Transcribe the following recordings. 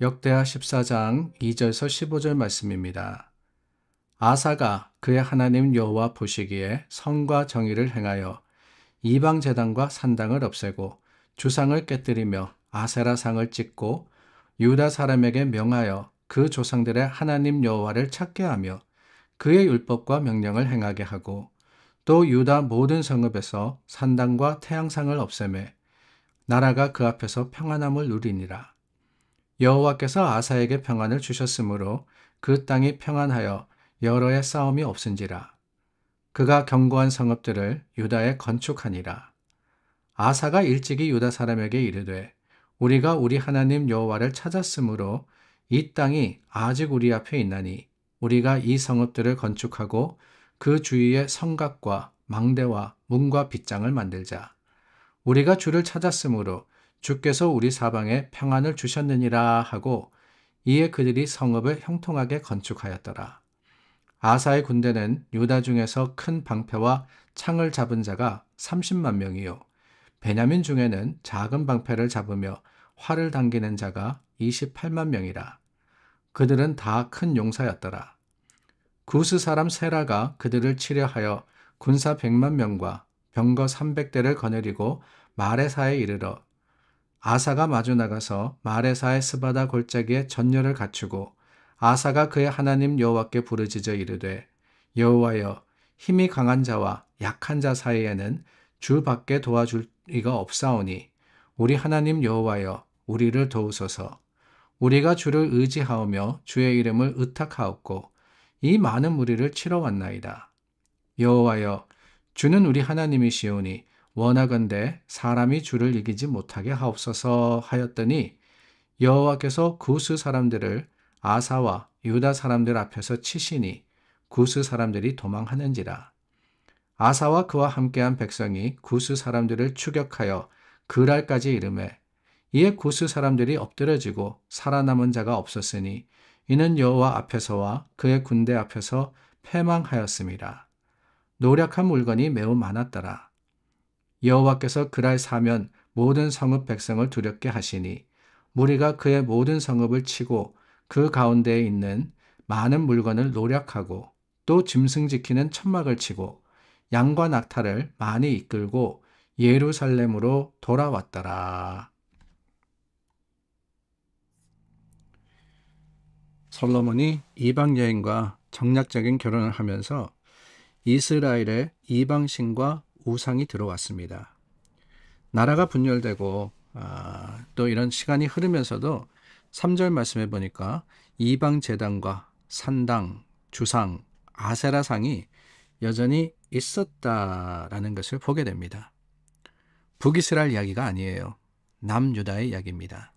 역대하 14장 2절에서 15절 말씀입니다. 아사가 그의 하나님 여호와 보시기에 선과 정의를 행하여 이방 제단과 산당을 없애고 주상을 깨뜨리며 아세라상을 찢고 유다 사람에게 명하여 그 조상들의 하나님 여호와를 찾게 하며 그의 율법과 명령을 행하게 하고 또 유다 모든 성읍에서 산당과 태양상을 없애매 나라가 그 앞에서 평안함을 누리니라. 여호와께서 아사에게 평안을 주셨으므로 그 땅이 평안하여 여러 해 싸움이 없은지라. 그가 견고한 성읍들을 유다에 건축하니라. 아사가 일찍이 유다 사람에게 이르되 우리가 우리 하나님 여호와를 찾았으므로 이 땅이 아직 우리 앞에 있나니 우리가 이 성읍들을 건축하고 그 주위에 성곽과 망대와 문과 빗장을 만들자. 우리가 주를 찾았으므로 주께서 우리 사방에 평안을 주셨느니라 하고 이에 그들이 성읍을 형통하게 건축하였더라. 아사의 군대는 유다 중에서 큰 방패와 창을 잡은 자가 30만 명이요 베냐민 중에는 작은 방패를 잡으며 활을 당기는 자가 28만 명이라. 그들은 다 큰 용사였더라. 구스 사람 세라가 그들을 치려하여 군사 100만 명과 병거 300대를 거느리고 마레사에 이르러 아사가 마주 나가서 마레사의 스바다 골짜기에 전열을 갖추고 아사가 그의 하나님 여호와께 부르짖어 이르되 여호와여 힘이 강한 자와 약한 자 사이에는 주 밖에 도와줄 이가 없사오니 우리 하나님 여호와여 우리를 도우소서. 우리가 주를 의지하오며 주의 이름을 의탁하옵고 이 많은 무리를 치러 왔나이다. 여호와여 주는 우리 하나님이시오니 원하건대 사람이 주를 이기지 못하게 하옵소서 하였더니 여호와께서 구스 사람들을 아사와 유다 사람들 앞에서 치시니 구스 사람들이 도망하는지라. 아사와 그와 함께한 백성이 구스 사람들을 추격하여 그랄까지 이르매 이에 구스 사람들이 엎드러지고 살아남은 자가 없었으니 이는 여호와 앞에서와 그의 군대 앞에서 패망하였음이라. 노력한 물건이 매우 많았더라. 여호와께서 그랄 사면 모든 성읍 백성을 두렵게 하시니 무리가 그의 모든 성읍을 치고 그 가운데에 있는 많은 물건을 노력하고 또 짐승 지키는 천막을 치고 양과 낙타를 많이 이끌고 예루살렘으로 돌아왔더라. 솔로몬이 이방 여인과 정략적인 결혼을 하면서 이스라엘의 이방신과 우상이 들어왔습니다. 나라가 분열되고 또 이런 시간이 흐르면서도 3절 말씀해 보니까 이방 제단과 산당, 주상, 아세라상이 여전히 있었다라는 것을 보게 됩니다. 북이스라엘 이야기가 아니에요. 남유다의 이야기입니다.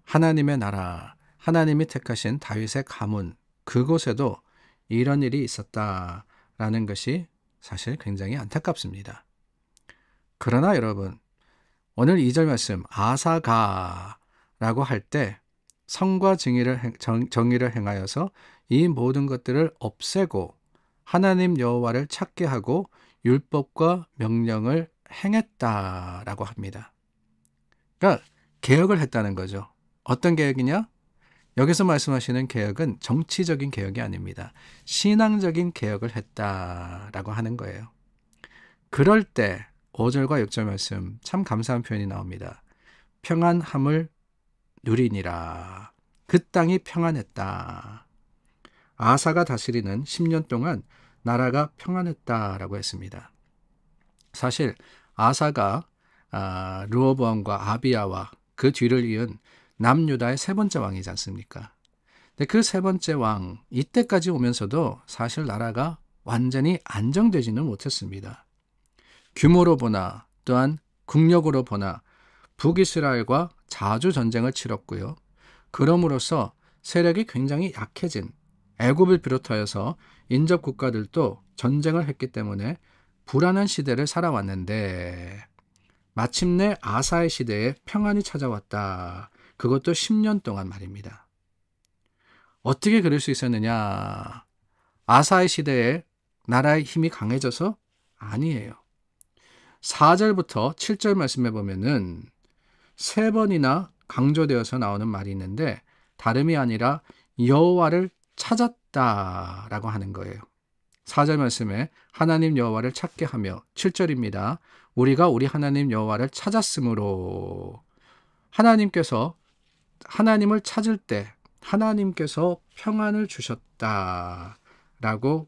하나님의 나라, 하나님이 택하신 다윗의 가문, 그곳에도 이런 일이 있었다라는 것이 사실 굉장히 안타깝습니다. 그러나 여러분, 오늘 2절 말씀 아사가라고 할 때 성과 정의를 행하여서 이 모든 것들을 없애고 하나님 여호와를 찾게 하고 율법과 명령을 행했다라고 합니다. 그러니까 개혁을 했다는 거죠. 어떤 개혁이냐? 여기서 말씀하시는 개혁은 정치적인 개혁이 아닙니다. 신앙적인 개혁을 했다라고 하는 거예요. 그럴 때 5절과 6절 말씀 참 감사한 표현이 나옵니다. 평안함을 누리니라. 그 땅이 평안했다. 아사가 다스리는 10년 동안 나라가 평안했다라고 했습니다. 사실 아사가 르호보암과 아비야와 그 뒤를 이은 남유다의 세 번째 왕이지 않습니까? 근데 그 세 번째 왕 이때까지 오면서도 사실 나라가 완전히 안정되지는 못했습니다. 규모로 보나 또한 국력으로 보나 북이스라엘과 자주 전쟁을 치렀고요. 그럼으로써 세력이 굉장히 약해진 애굽을 비롯하여서 인접 국가들도 전쟁을 했기 때문에 불안한 시대를 살아왔는데 마침내 아사의 시대에 평안이 찾아왔다. 그것도 10년 동안 말입니다. 어떻게 그럴 수 있었느냐? 아사의 시대에 나라의 힘이 강해져서? 아니에요. 4절부터 7절 말씀해 보면은 3번이나 강조되어서 나오는 말이 있는데 다름이 아니라 여호와를 찾았다라고 하는 거예요. 4절 말씀에 하나님 여호와를 찾게 하며 7절입니다. 우리가 우리 하나님 여호와를 찾았으므로 하나님께서 하나님을 찾을 때 하나님께서 평안을 주셨다라고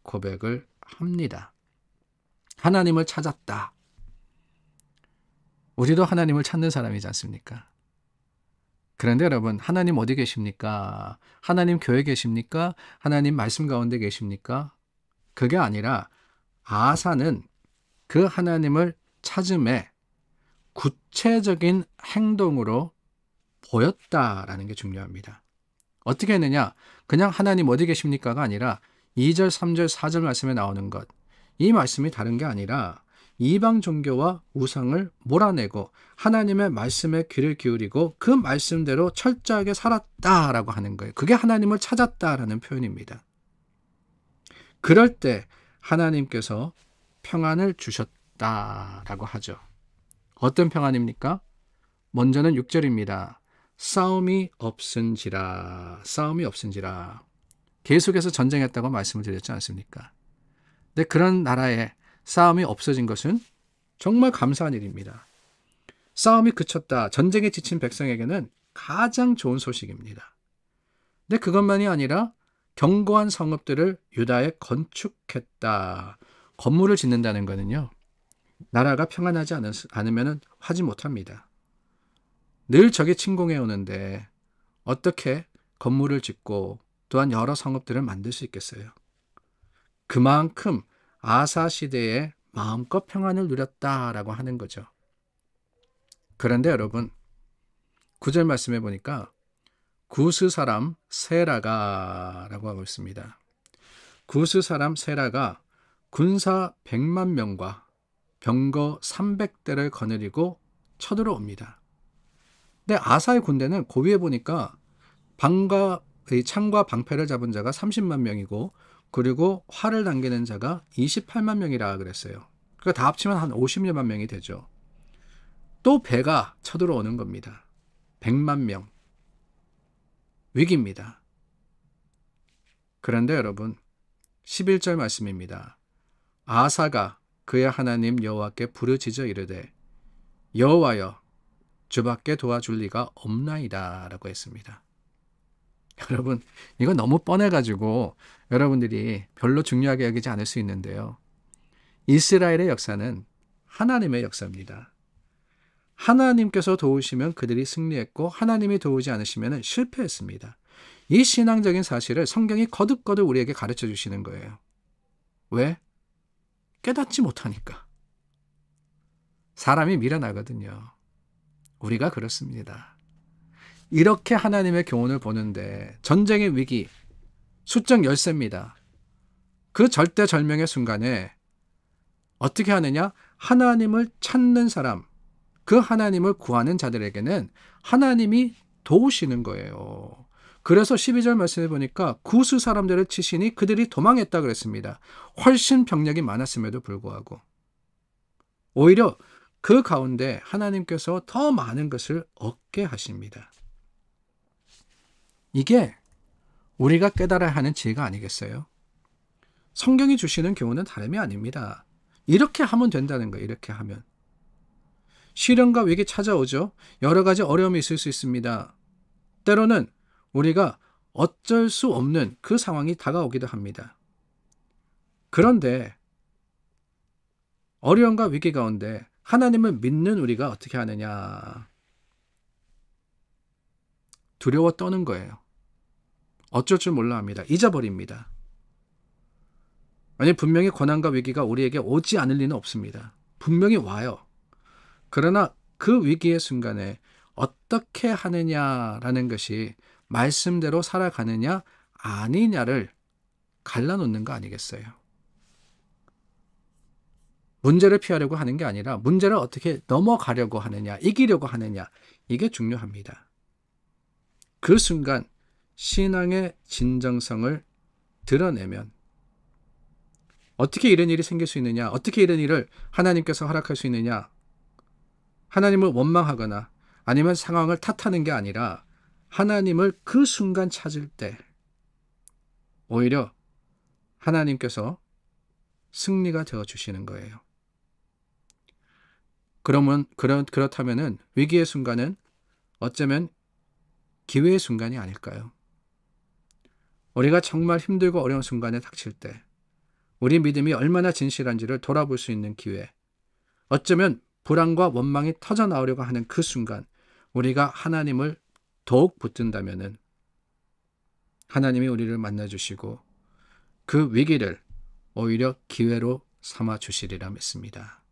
고백을 합니다. 하나님을 찾았다. 우리도 하나님을 찾는 사람이지 않습니까? 그런데 여러분, 하나님 어디 계십니까? 하나님 교회에 계십니까? 하나님 말씀 가운데 계십니까? 그게 아니라 아사는 그 하나님을 찾음에 구체적인 행동으로 보였다라는 게 중요합니다. 어떻게 했느냐? 그냥 하나님 어디 계십니까가 아니라 2절, 3절, 4절 말씀에 나오는 것. 이 말씀이 다른 게 아니라 이방 종교와 우상을 몰아내고 하나님의 말씀에 귀를 기울이고 그 말씀대로 철저하게 살았다라고 하는 거예요. 그게 하나님을 찾았다라는 표현입니다. 그럴 때 하나님께서 평안을 주셨다라고 하죠. 어떤 평안입니까? 먼저는 6절입니다. 싸움이 없은지라. 계속해서 전쟁했다고 말씀을 드렸지 않습니까? 근데 그런 나라에 싸움이 없어진 것은 정말 감사한 일입니다. 싸움이 그쳤다. 전쟁에 지친 백성에게는 가장 좋은 소식입니다. 근데 그것만이 아니라 견고한 성읍들을 유다에 건축했다. 건물을 짓는다는 것은요, 나라가 평안하지 않으면 하지 못합니다. 늘 적이 침공해 오는데 어떻게 건물을 짓고 또한 여러 성읍들을 만들 수 있겠어요? 그만큼 아사 시대에 마음껏 평안을 누렸다라고 하는 거죠. 그런데 여러분, 9절 말씀해 보니까 구스 사람 세라가라고 하고 있습니다. 구스 사람 세라가 군사 100만 명과 병거 300대를 거느리고 쳐들어옵니다. 근데 아사의 군대는 고비에 보니까 창과 방패를 잡은 자가 30만 명이고 그리고 활을 당기는 자가 28만 명이라 그랬어요. 그러니까 다 합치면 한 50여만 명이 되죠. 또 배가 쳐들어오는 겁니다. 100만 명. 위기입니다. 그런데 여러분, 11절 말씀입니다. 아사가 그의 하나님 여호와께 부르짖어 이르되 여호와여 주밖에 도와줄 리가 없나이다 라고 했습니다. 여러분, 이거 너무 뻔해가지고 여러분들이 별로 중요하게 여기지 않을 수 있는데요. 이스라엘의 역사는 하나님의 역사입니다. 하나님께서 도우시면 그들이 승리했고 하나님이 도우지 않으시면 실패했습니다. 이 신앙적인 사실을 성경이 거듭거듭 우리에게 가르쳐 주시는 거예요. 왜? 깨닫지 못하니까. 사람이 미련하거든요. 우리가 그렇습니다. 이렇게 하나님의 교훈을 보는데 전쟁의 위기, 수적 열세입니다. 그 절대절명의 순간에 어떻게 하느냐? 하나님을 찾는 사람, 그 하나님을 구하는 자들에게는 하나님이 도우시는 거예요. 그래서 12절 말씀해 보니까 구스 사람들을 치시니 그들이 도망했다 그랬습니다. 훨씬 병력이 많았음에도 불구하고 오히려 그 가운데 하나님께서 더 많은 것을 얻게 하십니다. 이게 우리가 깨달아야 하는 지혜가 아니겠어요? 성경이 주시는 교훈은 다름이 아닙니다. 이렇게 하면 된다는 거예요. 이렇게 하면. 시련과 위기 찾아오죠. 여러 가지 어려움이 있을 수 있습니다. 때로는 우리가 어쩔 수 없는 그 상황이 다가오기도 합니다. 그런데 어려움과 위기 가운데 하나님을 믿는 우리가 어떻게 하느냐? 두려워 떠는 거예요. 어쩔 줄 몰라 합니다. 잊어버립니다. 아니, 분명히 고난과 위기가 우리에게 오지 않을 리는 없습니다. 분명히 와요. 그러나 그 위기의 순간에 어떻게 하느냐라는 것이 말씀대로 살아가느냐 아니냐를 갈라놓는 거 아니겠어요? 문제를 피하려고 하는 게 아니라 문제를 어떻게 넘어가려고 하느냐, 이기려고 하느냐, 이게 중요합니다. 그 순간 신앙의 진정성을 드러내면 어떻게 이런 일이 생길 수 있느냐, 어떻게 이런 일을 하나님께서 허락할 수 있느냐, 하나님을 원망하거나 아니면 상황을 탓하는 게 아니라 하나님을 그 순간 찾을 때 오히려 하나님께서 승리가 되어 주시는 거예요. 그렇다면은 위기의 순간은 어쩌면 기회의 순간이 아닐까요? 우리가 정말 힘들고 어려운 순간에 닥칠 때 우리 믿음이 얼마나 진실한지를 돌아볼 수 있는 기회, 어쩌면 불안과 원망이 터져나오려고 하는 그 순간 우리가 하나님을 더욱 붙든다면은 하나님이 우리를 만나주시고 그 위기를 오히려 기회로 삼아 주시리라 믿습니다.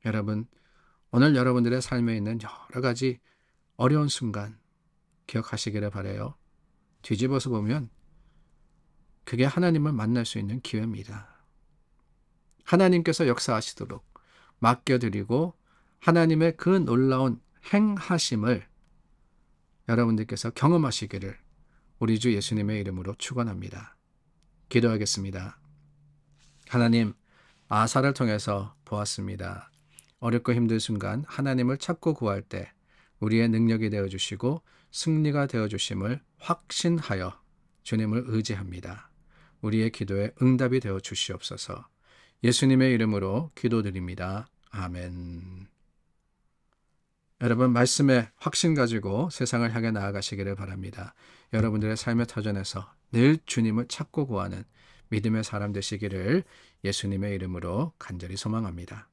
여러분, 오늘 여러분들의 삶에 있는 여러 가지 어려운 순간 기억하시기를 바라요. 뒤집어서 보면 그게 하나님을 만날 수 있는 기회입니다. 하나님께서 역사하시도록 맡겨드리고 하나님의 그 놀라운 행하심을 여러분들께서 경험하시기를 우리 주 예수님의 이름으로 축원합니다. 기도하겠습니다. 하나님, 아사를 통해서 보았습니다. 어렵고 힘든 순간 하나님을 찾고 구할 때 우리의 능력이 되어주시고 승리가 되어주심을 확신하여 주님을 의지합니다. 우리의 기도에 응답이 되어 주시옵소서. 예수님의 이름으로 기도드립니다. 아멘. 여러분, 말씀에 확신 가지고 세상을 향해 나아가시기를 바랍니다. 여러분들의 삶의 터전에서 늘 주님을 찾고 구하는 믿음의 사람 되시기를 예수님의 이름으로 간절히 소망합니다.